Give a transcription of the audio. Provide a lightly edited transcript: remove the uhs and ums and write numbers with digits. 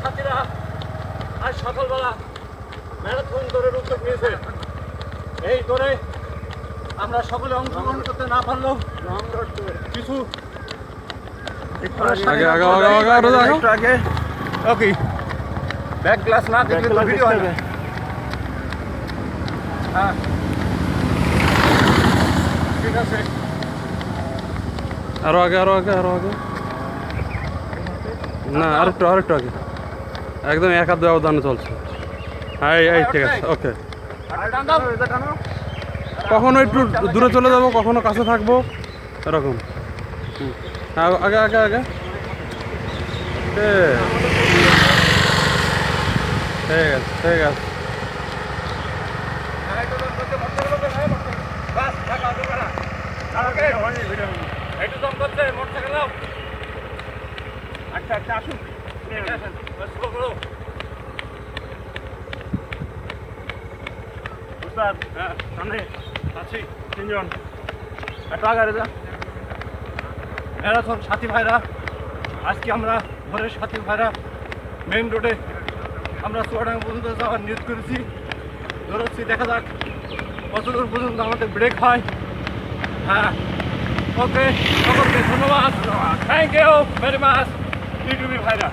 সাথীরা আজ সকালবেলা ম্যারাথন দৌড়ের উদ্যোগ নিয়েছে। এই দৌড়ে আমরা সকলে অংশগ্রহণ করতে না পারলেও কিছু আগে ওকে ব্যাক গ্লাস না দেখলে তো ভিডিও হয় না। হ্যাঁ ঠিক আছে, আরো আগে না আরেকটু আগে একদম এক হাত ব্যবধানে চলছে। হ্যাঁ এই ঠিক আছে ওকে। কখনো একটু দূরে চলে যাবো, কখনো কাছে থাকবো, এরকম। আগে ঠিক আছে। আচ্ছা আসুন সামনে আছি তিনজন। একটু আগে যা ম্যারাথন সাথী ভাইরা, আজকে আমরা ঘরের সাথী ভাইরা মেইন রোডে আমরা চুয়াডাঙ্গা পর্যন্ত যাওয়ার নিয়োগ করেছি, দৌড়াচ্ছি। দেখা যাক কতদূর পর্যন্ত আমাদের ব্রেক হয়। হ্যাঁ ওকে, সকলকে ধন্যবাদ, থ্যাংক ইউ ভেরি মাচ ইউটিউবি ভাইরা।